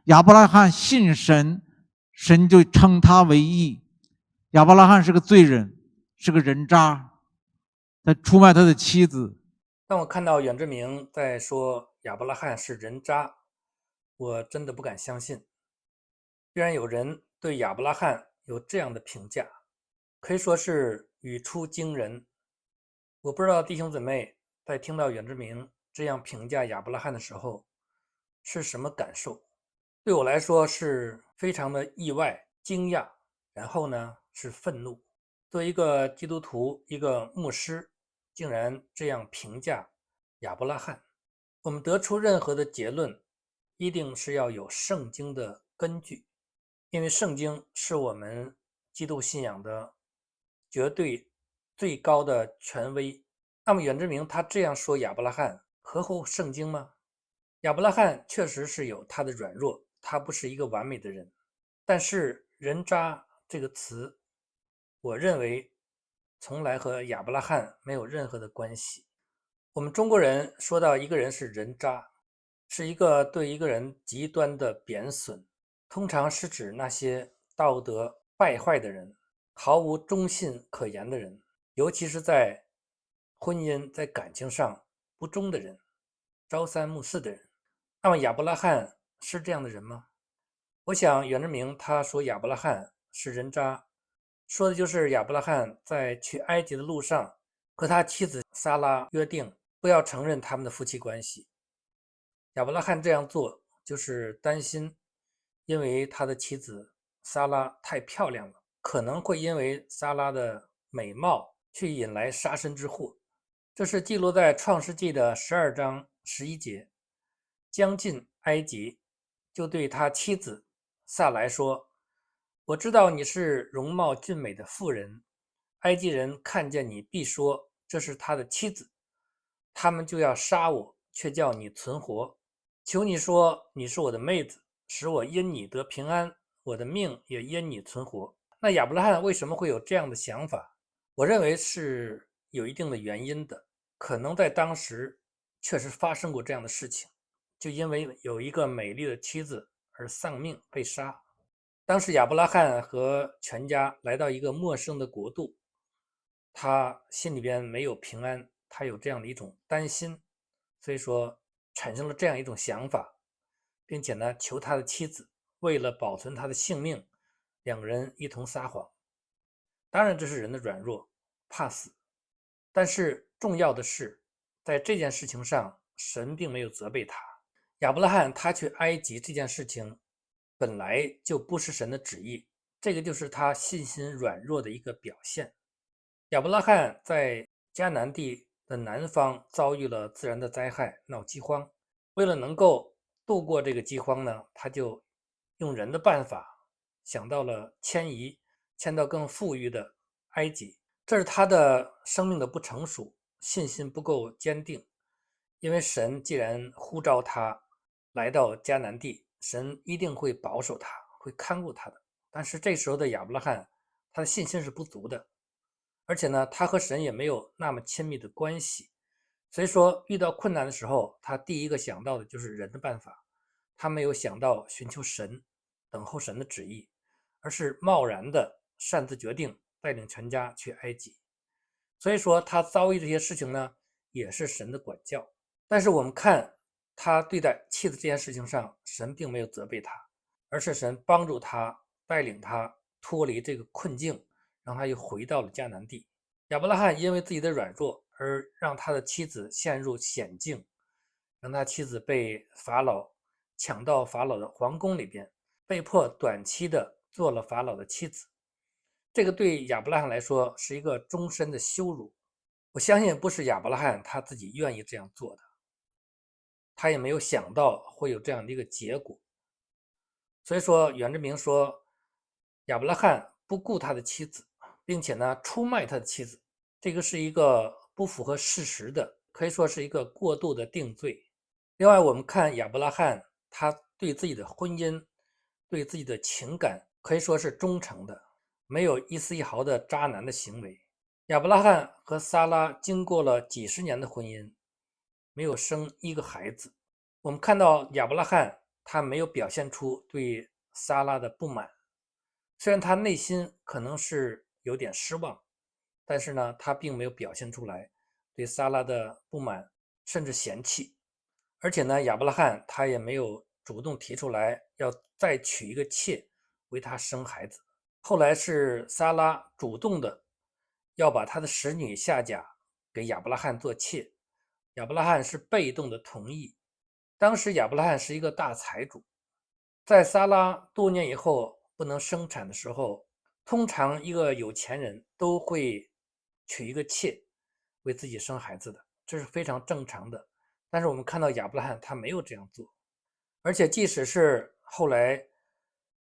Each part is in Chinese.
亚伯拉罕信神，神就称他为义。亚伯拉罕是个罪人，是个人渣，他出卖他的妻子。当我看到远志明在说亚伯拉罕是人渣，我真的不敢相信。居然有人对亚伯拉罕有这样的评价，可以说是语出惊人。我不知道弟兄姊妹在听到远志明这样评价亚伯拉罕的时候是什么感受。对我来说是非常的意外、惊讶，然后呢是愤怒。作为一个基督徒、一个牧师，竟然这样评价亚伯拉罕。我们得出任何的结论，一定是要有圣经的根据，因为圣经是我们基督信仰的绝对最高的权威。那么远志明他这样说亚伯拉罕，合乎圣经吗？亚伯拉罕确实是有他的软弱，他不是一个完美的人，但是人渣这个词，我认为从来和亚伯拉罕没有任何的关系。我们中国人说到一个人是人渣，是一个对一个人极端的贬损，通常是指那些道德败坏的人，毫无忠信可言的人，尤其是在婚姻、在感情上不忠的人，朝三暮四的人。那么亚伯拉罕是这样的人吗？我想远志明他说亚伯拉罕是人渣，说的就是亚伯拉罕在去埃及的路上和他妻子撒拉约定不要承认他们的夫妻关系。亚伯拉罕这样做就是担心，因为他的妻子撒拉太漂亮了，可能会因为撒拉的美貌去引来杀身之祸。这是记录在创世纪的12章11节。将近埃及，就对他妻子萨来说：“我知道你是容貌俊美的妇人，埃及人看见你必说这是他的妻子，他们就要杀我，却叫你存活。求你说你是我的妹子，使我因你得平安，我的命也因你存活。”那亚伯拉罕为什么会有这样的想法？我认为是有一定的原因的，可能在当时确实发生过这样的事情。就因为有一个美丽的妻子而丧命被杀。当时亚伯拉罕和全家来到一个陌生的国度，他心里边没有平安，他有这样的一种担心，所以说产生了这样一种想法，并且呢求他的妻子为了保存他的性命，两个人一同撒谎。当然这是人的软弱，怕死，但是重要的是在这件事情上神并没有责备他。亚伯拉罕他去埃及这件事情本来就不是神的旨意，这个就是他信心软弱的一个表现。亚伯拉罕在迦南地的南方遭遇了自然的灾害，闹饥荒。为了能够度过这个饥荒呢，他就用人的办法想到了迁移，迁到更富裕的埃及。这是他的生命的不成熟，信心不够坚定。因为神既然呼召他来到迦南地，神一定会保守他，会看顾他的。但是这时候的亚伯拉罕，他的信心是不足的，而且呢，他和神也没有那么亲密的关系，所以说遇到困难的时候，他第一个想到的就是人的办法，他没有想到寻求神，等候神的旨意，而是贸然的擅自决定带领全家去埃及。所以说他遭遇这些事情呢，也是神的管教。但是我们看他对待妻子这件事情上，神并没有责备他，而是神帮助他，带领他脱离这个困境，让他又回到了迦南地。亚伯拉罕因为自己的软弱而让他的妻子陷入险境，让他妻子被法老抢到法老的皇宫里边，被迫短期的做了法老的妻子。这个对亚伯拉罕来说是一个终身的羞辱。我相信不是亚伯拉罕他自己愿意这样做的，他也没有想到会有这样的一个结果。所以说远志明说亚伯拉罕不顾他的妻子，并且呢出卖他的妻子，这个是一个不符合事实的，可以说是一个过度的定罪。另外我们看亚伯拉罕他对自己的婚姻，对自己的情感可以说是忠诚的，没有一丝一毫的渣男的行为。亚伯拉罕和撒拉经过了几十年的婚姻，没有生一个孩子。我们看到亚伯拉罕他没有表现出对撒拉的不满，虽然他内心可能是有点失望，但是呢，他并没有表现出来对撒拉的不满甚至嫌弃。而且呢，亚伯拉罕他也没有主动提出来要再娶一个妾为他生孩子。后来是撒拉主动的要把他的使女夏甲给亚伯拉罕做妾，亚伯拉罕是被动的同意。当时亚伯拉罕是一个大财主，在撒拉多年以后不能生产的时候，通常一个有钱人都会娶一个妾为自己生孩子的，这是非常正常的。但是我们看到亚伯拉罕他没有这样做，而且即使是后来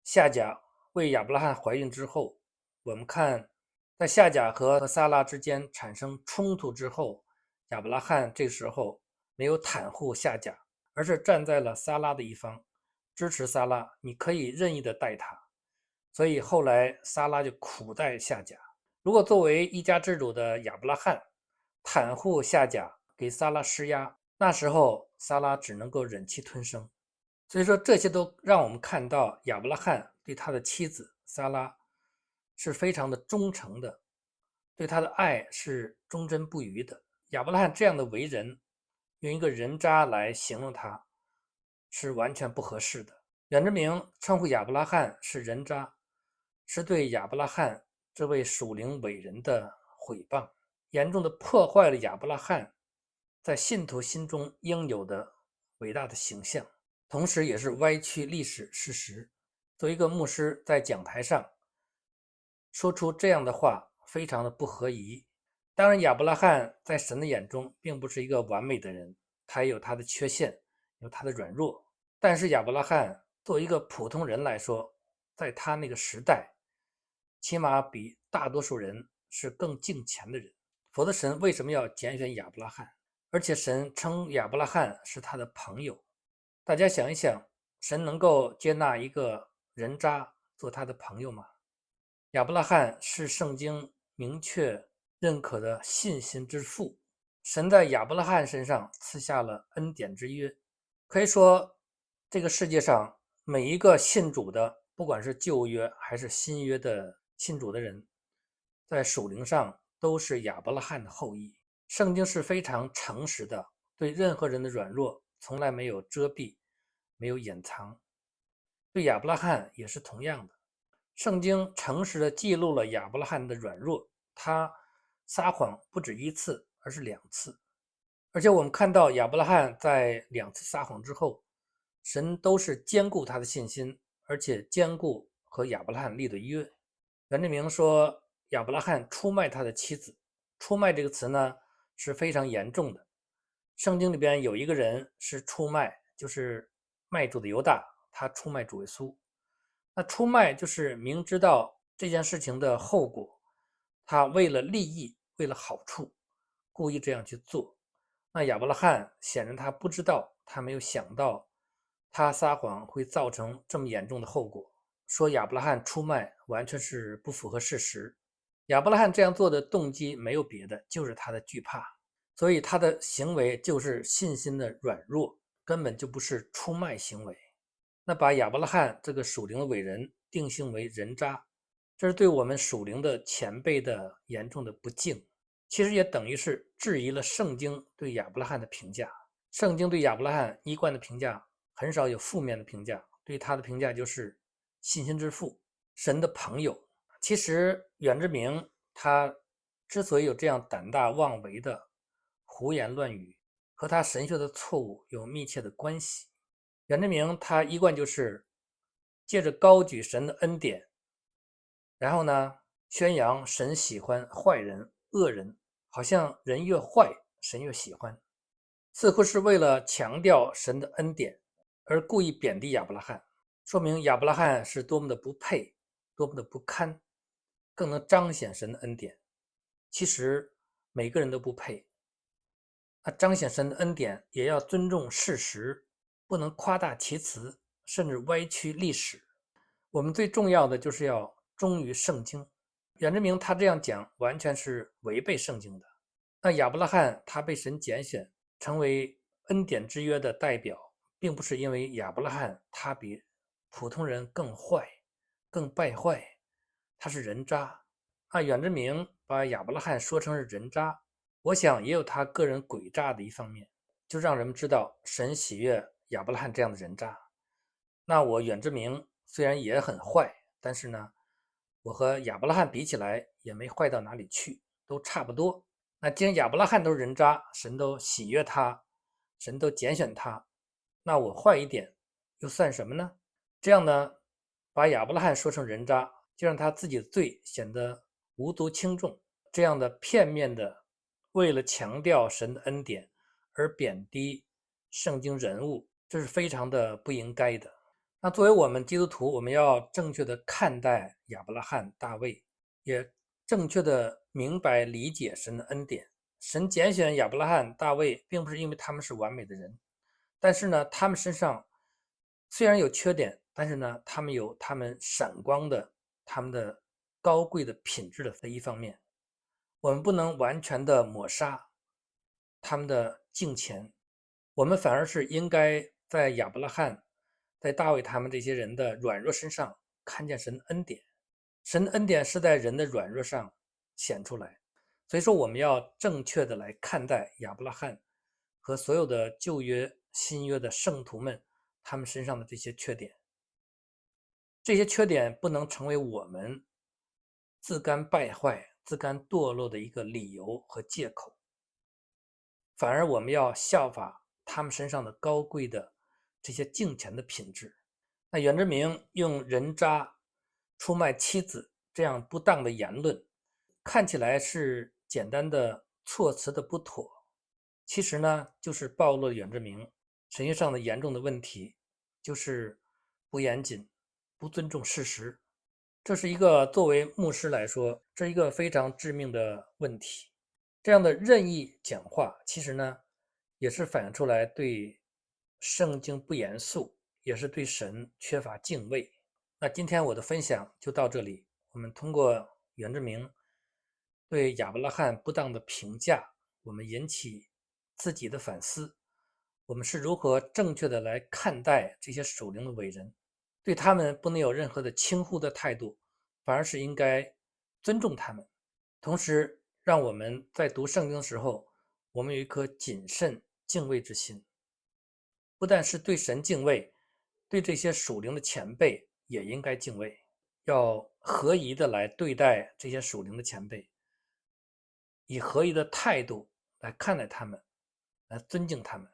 夏甲为亚伯拉罕怀孕之后，我们看在夏甲和撒拉之间产生冲突之后，亚伯拉罕这时候没有袒护夏甲，而是站在了撒拉的一方，支持撒拉，你可以任意的待他。所以后来撒拉就苦待夏甲。如果作为一家之主的亚伯拉罕袒护夏甲，给撒拉施压，那时候撒拉只能够忍气吞声。所以说这些都让我们看到亚伯拉罕对他的妻子撒拉是非常的忠诚的，对他的爱是忠贞不渝的。亚伯拉罕这样的为人，用一个人渣来形容他是完全不合适的。远志明称呼亚伯拉罕是人渣，是对亚伯拉罕这位属灵伟人的毁谤，严重的破坏了亚伯拉罕在信徒心中应有的伟大的形象，同时也是歪曲历史事实。作为一个牧师在讲台上说出这样的话，非常的不合宜。当然，亚伯拉罕在神的眼中并不是一个完美的人，他也有他的缺陷，有他的软弱。但是亚伯拉罕作为一个普通人来说，在他那个时代，起码比大多数人是更敬虔的人。否则神为什么要拣选亚伯拉罕？而且神称亚伯拉罕是他的朋友。大家想一想，神能够接纳一个人渣做他的朋友吗？亚伯拉罕是圣经明确认可的信心之父，神在亚伯拉罕身上赐下了恩典之约。可以说，这个世界上每一个信主的，不管是旧约还是新约的信主的人，在属灵上都是亚伯拉罕的后裔。圣经是非常诚实的，对任何人的软弱从来没有遮蔽，没有掩藏。对亚伯拉罕也是同样的。圣经诚实地记录了亚伯拉罕的软弱，他撒谎不止一次，而是2次。而且我们看到亚伯拉罕在2次撒谎之后，神都是坚固他的信心，而且坚固和亚伯拉罕立的约。袁志明说亚伯拉罕出卖他的妻子，出卖这个词呢是非常严重的。圣经里边有一个人是出卖，就是卖主的犹大，他出卖主耶稣。那出卖就是明知道这件事情的后果，他为了利益，为了好处，故意这样去做。那亚伯拉罕显然他不知道，他没有想到他撒谎会造成这么严重的后果。说亚伯拉罕出卖完全是不符合事实。亚伯拉罕这样做的动机没有别的，就是他的惧怕。所以他的行为就是信心的软弱，根本就不是出卖行为。那把亚伯拉罕这个属灵的伟人定性为人渣，这是对我们属灵的前辈的严重的不敬，其实也等于是质疑了圣经对亚伯拉罕的评价。圣经对亚伯拉罕一贯的评价很少有负面的评价，对他的评价就是信心之父，神的朋友。其实远志明他之所以有这样胆大妄为的胡言乱语，和他神学的错误有密切的关系。远志明他一贯就是借着高举神的恩典，然后呢宣扬神喜欢坏人恶人，好像人越坏神越喜欢，似乎是为了强调神的恩典而故意贬低亚伯拉罕，说明亚伯拉罕是多么的不配，多么的不堪，更能彰显神的恩典。其实每个人都不配，彰显神的恩典也要尊重事实，不能夸大其词，甚至歪曲历史。我们最重要的就是要忠于圣经。远志明他这样讲完全是违背圣经的。那亚伯拉罕他被神拣选成为恩典之约的代表，并不是因为亚伯拉罕他比普通人更坏、更败坏，他是人渣。远志明把亚伯拉罕说成是人渣，我想也有他个人诡诈的一方面，就让人们知道神喜悦亚伯拉罕这样的人渣。那我远志明虽然也很坏，但是呢，我和亚伯拉罕比起来也没坏到哪里去，都差不多。那既然亚伯拉罕都是人渣，神都喜悦他，神都拣选他，那我坏一点又算什么呢？这样呢，把亚伯拉罕说成人渣，就让他自己的罪显得无足轻重。这样的片面的，为了强调神的恩典而贬低圣经人物，这是非常的不应该的。那作为我们基督徒，我们要正确的看待亚伯拉罕、大卫，也正确的明白理解神的恩典。神拣选亚伯拉罕、大卫，并不是因为他们是完美的人，但是呢，他们身上虽然有缺点，但是呢，他们有他们闪光的、他们的高贵的品质的一方面。我们不能完全的抹杀他们的敬虔，我们反而是应该在亚伯拉罕、在大卫他们这些人的软弱身上看见神的恩典。神的恩典是在人的软弱上显出来，所以说我们要正确的来看待亚伯拉罕和所有的旧约、新约的圣徒们他们身上的这些缺点。这些缺点不能成为我们自甘败坏、自甘堕落的一个理由和借口，反而我们要效法他们身上的高贵的这些敬虔的品质。那袁志明用人渣出卖妻子这样不当的言论，看起来是简单的措辞的不妥，其实呢，就是暴露了袁志明神学上的严重的问题，就是不严谨、不尊重事实。这是一个作为牧师来说，这是一个非常致命的问题。这样的任意讲话，其实呢，也是反映出来对圣经不严肃，也是对神缺乏敬畏。那今天我的分享就到这里。我们通过袁志明对亚伯拉罕不当的评价，我们引起自己的反思。我们是如何正确的来看待这些属灵的伟人，对他们不能有任何的轻忽的态度，反而是应该尊重他们。同时，让我们在读圣经的时候，我们有一颗谨慎敬畏之心，不但是对神敬畏，对这些属灵的前辈也应该敬畏，要合宜的来对待这些属灵的前辈，以合宜的态度来看待他们，来尊敬他们。